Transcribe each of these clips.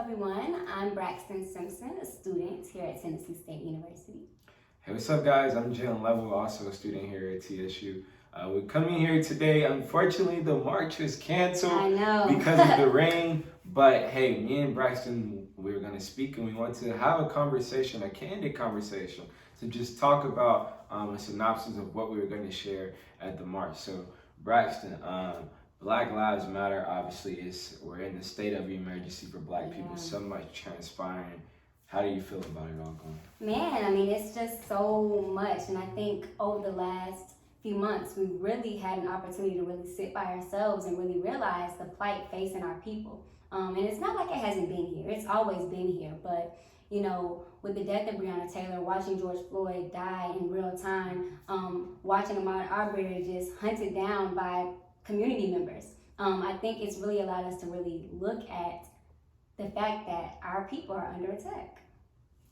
everyone. I'm Braxton Simpson, a student here at Tennessee State University. Hey, what's up, guys? I'm Jailen Leavell, also a student here at TSU. We're coming here today. Unfortunately, the march was canceled I know. because of the rain. But hey, me and Braxton, we're going to speak and we want to have a conversation, a candid conversation, to just talk about a synopsis of what we were going to share at the march. So, Braxton, Black Lives Matter, obviously, we're in the state of emergency for Black people. So much transpiring. How do you feel about it all going? Man, I mean, it's just so much. And I think over the last few months, we really had an opportunity to really sit by ourselves and really realize the plight facing our people. And it's not like it hasn't been here. It's always been here. But, you know, with the death of Breonna Taylor, watching George Floyd die in real time, watching Ahmaud Arbery just hunted down by community members, I think it's really allowed us to really look at the fact that our people are under attack.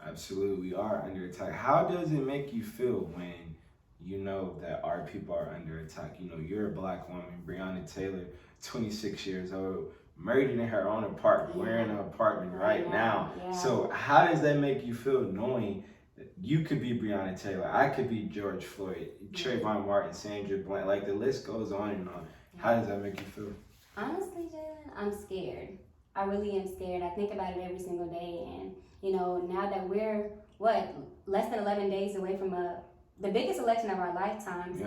Absolutely, we are under attack. How does it make you feel when you know that our people are under attack? You know, you're a Black woman, Breonna Taylor, 26 years old, murdered in her own apartment. We're in an apartment right now. Yeah. So how does that make you feel knowing that you could be Breonna Taylor, I could be George Floyd, Trayvon Martin, Sandra Bland, like the list goes on and on. How does that make you feel? Honestly, Jailen, I'm scared. I really am scared. I think about it every single day. And, you know, now that we're, less than 11 days away from the biggest election of our lifetimes,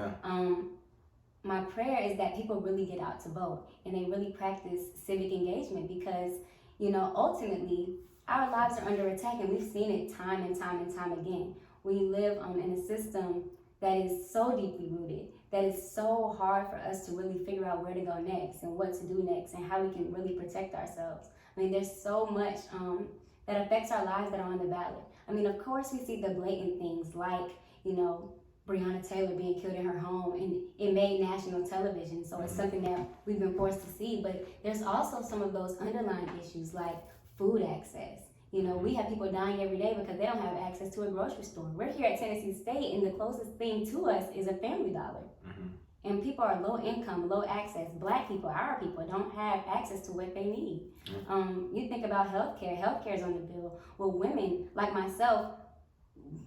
my prayer is that people really get out to vote and they really practice civic engagement because, you know, ultimately, our lives are under attack and we've seen it time and time and time again. We live in a system that is so deeply rooted, that is so hard for us to really figure out where to go next and what to do next and how we can really protect ourselves. I mean, there's so much that affects our lives that are on the ballot. I mean, of course, we see the blatant things like, you know, Breonna Taylor being killed in her home, and it made national television, so it's something that we've been forced to see. But there's also some of those underlying issues like food access. You know, we have people dying every day because they don't have access to a grocery store. We're here at Tennessee State, and the closest thing to us is a Family Dollar. And people are low income, low access. Black people, our people, don't have access to what they need. You think about healthcare. Healthcare is on the bill. Well, women like myself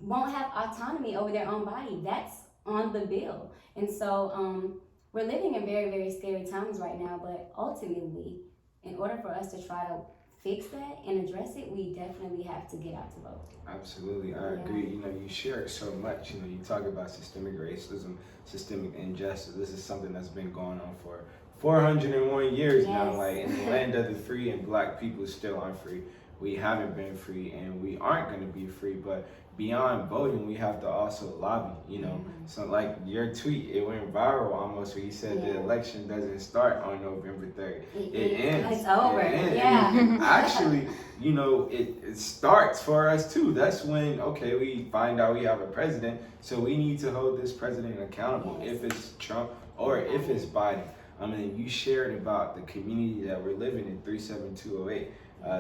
won't have autonomy over their own body. That's on the bill. And so we're living in very, very scary times right now. But ultimately, in order for us to try to fix that and address it, we definitely have to get out to vote. Absolutely, I agree. You know, you share so much. You know, you talk about systemic racism, systemic injustice. This is something that's been going on for 401 years now. Like in the land of the free, and Black people still aren't free. We haven't been free, and we aren't going to be free. But beyond voting, we have to also lobby. You know, so like your tweet, it went viral almost where you said the election doesn't start on November 3rd. It ends. It's over. And actually, you know, it starts for us too. That's when, we find out we have a president, so we need to hold this president accountable if it's Trump or if it's Biden. I mean, you shared about the community that we're living in, 37208.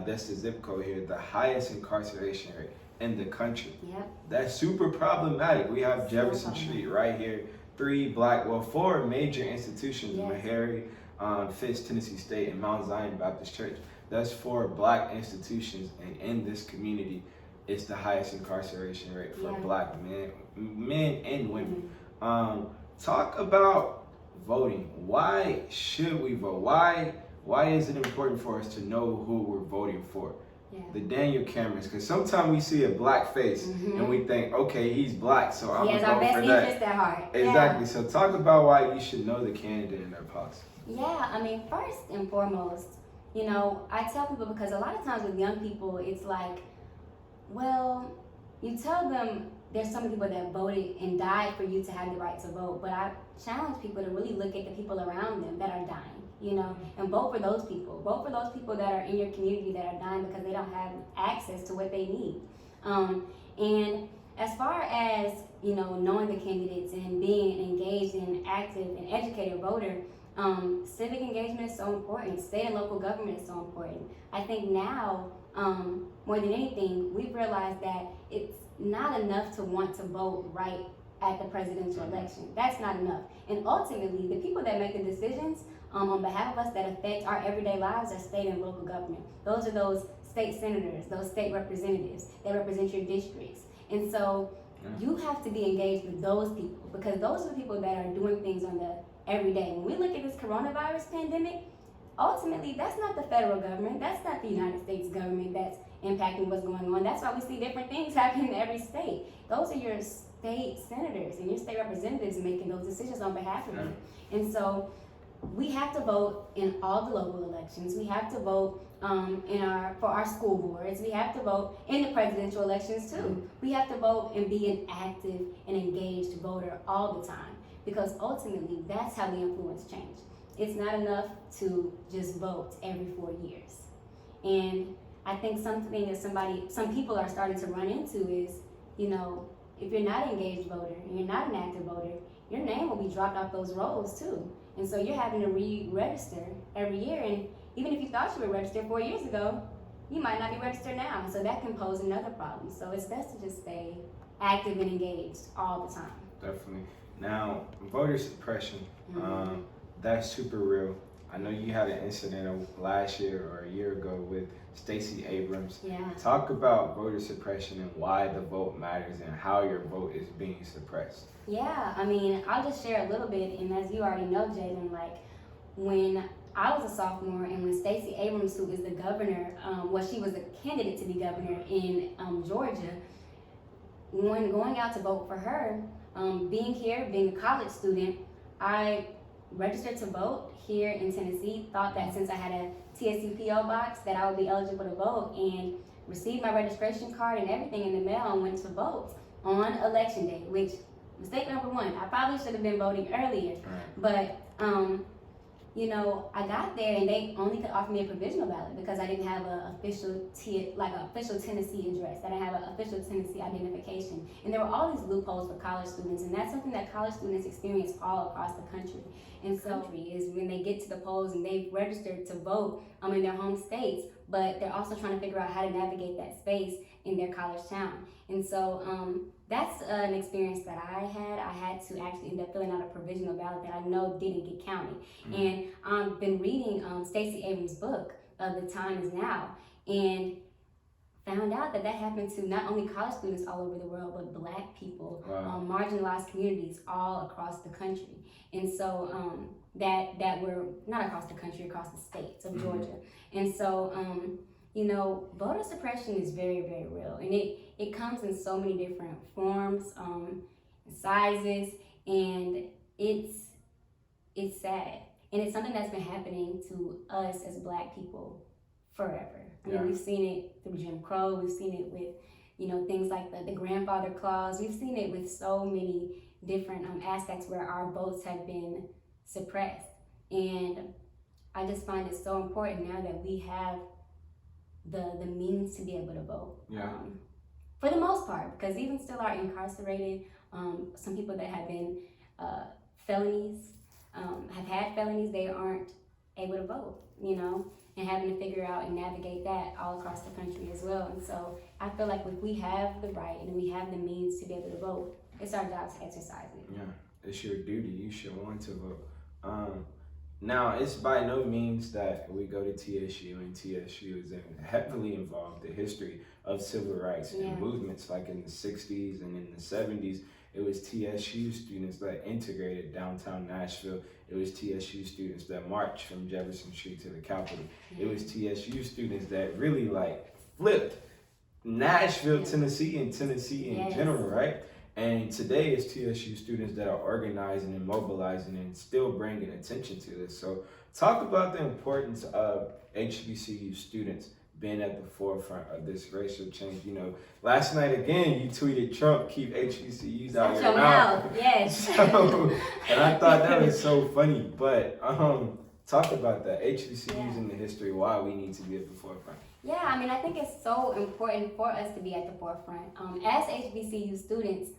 That's the zip code here, the highest incarceration rate in the country. That's super problematic. We have Jefferson Street right here, four major institutions, Meharry, Fisk, Tennessee State, and Mount Zion Baptist Church. That's 4 Black institutions, and in this community, it's the highest incarceration rate for Black men and women. Talk about voting. Why should we vote? Why is it important for us to know who we're voting for? The Daniel Camerons, because sometimes we see a Black face and we think, okay, he's Black, so I'm gonna vote for that. He has our best interest at heart. Exactly. So talk about why you should know the candidate and their policy. I mean, first and foremost, you know, I tell people because a lot of times with young people, it's like, well, you tell them there's so many people that voted and died for you to have the right to vote, but I challenge people to really look at the people around them that are dying, you know, and vote for those people. Vote for those people that are in your community that are dying because they don't have access to what they need. And as far as, you know, knowing the candidates and being engaged and active and educated voter, civic engagement is so important. State and local government is so important. I think now, more than anything, we've realized that it's not enough to want to vote right at the presidential election. That's not enough. And ultimately, the people that make the decisions on behalf of us that affect our everyday lives are state and local government. Those are those state senators, those state representatives that represent your districts. And so you have to be engaged with those people, because those are the people that are doing things on the everyday. When we look at this coronavirus pandemic, ultimately that's not the federal government, that's not the United States government that's impacting what's going on. That's why we see different things happen in every state. Those are your state senators and your state representatives making those decisions on behalf of you. And so we have to vote in all the local elections. We have to vote for our school boards. We have to vote in the presidential elections too. We have to vote and be an active and engaged voter all the time, because ultimately that's how we influence change. It's not enough to just vote every 4 years. And I think something that some people are starting to run into is, if you're not an engaged voter and you're not an active voter, your name will be dropped off those rolls too. And so you're having to re-register every year. And even if you thought you were registered 4 years ago, you might not be registered now. So that can pose another problem. So it's best to just stay active and engaged all the time. Definitely. Now, voter suppression, that's super real. I know you had an incident last year or a year ago with Stacey Abrams. Yeah. Talk about voter suppression and why the vote matters and how your vote is being suppressed. Yeah, I'll just share a little bit. And as you already know, Jailen, when I was a sophomore and when Stacey Abrams, who is the governor, she was a candidate to be governor in Georgia, when going out to vote for her, being a college student, I registered to vote here in Tennessee, thought that since I had a TSCPO box that I would be eligible to vote, and received my registration card and everything in the mail and went to vote on election day, which, mistake number one, I probably should have been voting earlier. But I got there and they only could offer me a provisional ballot because I didn't have an official Tennessee address, that I have an official Tennessee identification. And there were all these loopholes for college students, and that's something that college students experience all across the country. And so is when they get to the polls and they've registered to vote in their home states, but they're also trying to figure out how to navigate that space in their college town. And so that's an experience that I had. I had to actually end up filling out a provisional ballot that I know didn't get counted. And I've been reading Stacey Abrams' book, The Time Is Now, and found out that happened to not only college students all over the world, but Black people, marginalized communities all across the country. And so that were not across the country, across the states of Georgia. And so voter suppression is very, very real, and it comes in so many different forms, sizes, and it's sad, and it's something that's been happening to us as Black people forever. We've seen it through Jim Crow, we've seen it with things like the grandfather clause, we've seen it with so many different aspects where our votes have been suppressed. And I just find it so important now that we have the means to be able to vote. For the most part, because even still are incarcerated. Some people that have been felonies, have had felonies, they aren't able to vote, and having to figure out and navigate that all across the country as well. And so I feel like if we have the right and we have the means to be able to vote, it's our job to exercise it. Yeah, it's your duty. You should want to vote. Now, it's by no means that we go to TSU, and TSU is heavily involved in the history of civil rights and movements, like in the 60s and in the 70s. It was TSU students that integrated downtown Nashville. It was TSU students that marched from Jefferson Street to the Capitol. It was TSU students that really flipped Nashville, Tennessee, and Tennessee in general, right? And today it's TSU students that are organizing and mobilizing and still bringing attention to this. So talk about the importance of HBCU students being at the forefront of this racial change. Last night again, you tweeted Trump, keep HBCUs out of your mouth. Yes. And I thought that was so funny. But talk about that, HBCUs in the history, why we need to be at the forefront. Yeah, I think it's so important for us to be at the forefront. As HBCU students,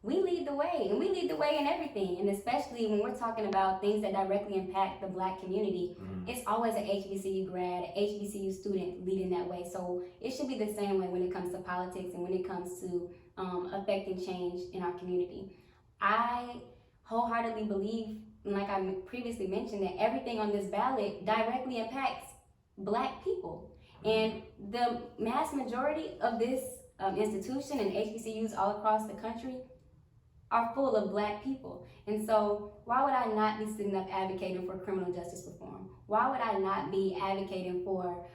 we lead the way, and we lead the way in everything, and especially when we're talking about things that directly impact the Black community. It's always an HBCU grad, an HBCU student leading that way. So it should be the same way when it comes to politics and when it comes to affecting change in our community. I wholeheartedly believe, like I previously mentioned, that everything on this ballot directly impacts Black people. And the mass majority of this institution and HBCUs all across the country are full of Black people. And so why would I not be sitting up advocating for criminal justice reform? Why would I not be advocating for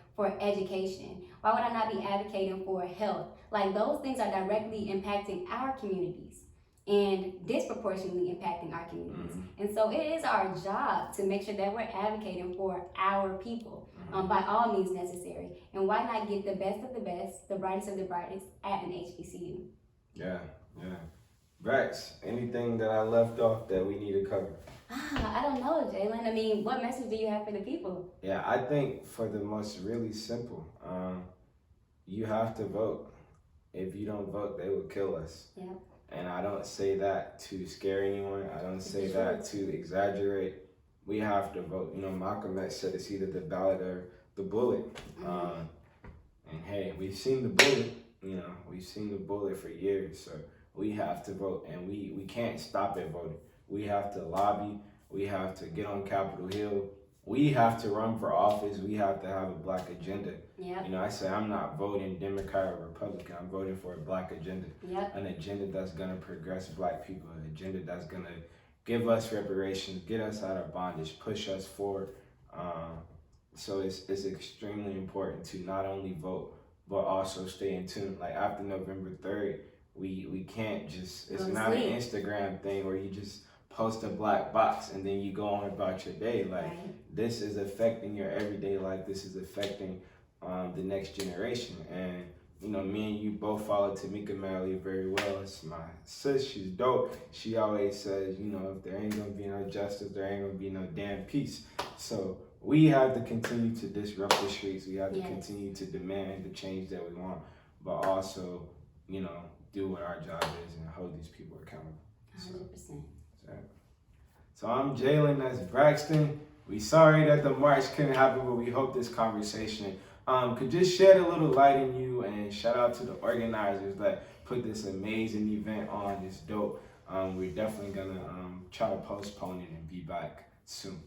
education? Why would I not be advocating for health? Like, those things are directly impacting our communities and disproportionately impacting our communities. And so it is our job to make sure that we're advocating for our people by all means necessary. And why not get the best of the best, the brightest of the brightest at an HBCU? Yeah. Rex, anything that I left off that we need to cover? I don't know, Jailen. I mean, what message do you have for the people? Yeah, I think for the most really simple, you have to vote. If you don't vote, they will kill us. Yeah. And I don't say that to scare anyone. I don't say that to exaggerate. We have to vote. You know, Malcolm X said it's either the ballot or the bullet. And hey, we've seen the bullet. You know, we've seen the bullet for years. So we have to vote, and we can't stop at voting. We have to lobby. We have to get on Capitol Hill. We have to run for office. We have to have a Black agenda. Yep. You know, I say I'm not voting Democrat or Republican. I'm voting for a Black agenda. Yep. An agenda that's going to progress Black people. An agenda that's going to give us reparations, get us out of bondage, push us forward. So it's extremely important to not only vote, but also stay in tune. Like, after November 3rd, we can't just, it's not an Instagram thing where you just post a black box and then you go on about your day. Like, this is affecting your everyday life. This is affecting the next generation. And, you know, me and you both follow Mietta Glover very well. It's my sis. She's dope. She always says, you know, if there ain't gonna be no justice, there ain't gonna be no damn peace. So we have to continue to disrupt the streets. We have to continue to demand the change that we want, but also, you know, do what our job is and hold these people accountable. 100%. So I'm Jailen, that's Braxton. We sorry that the march couldn't happen, but we hope this conversation could just shed a little light in you, and shout out to the organizers that put this amazing event on. It's dope. We're definitely gonna try to postpone it and be back soon.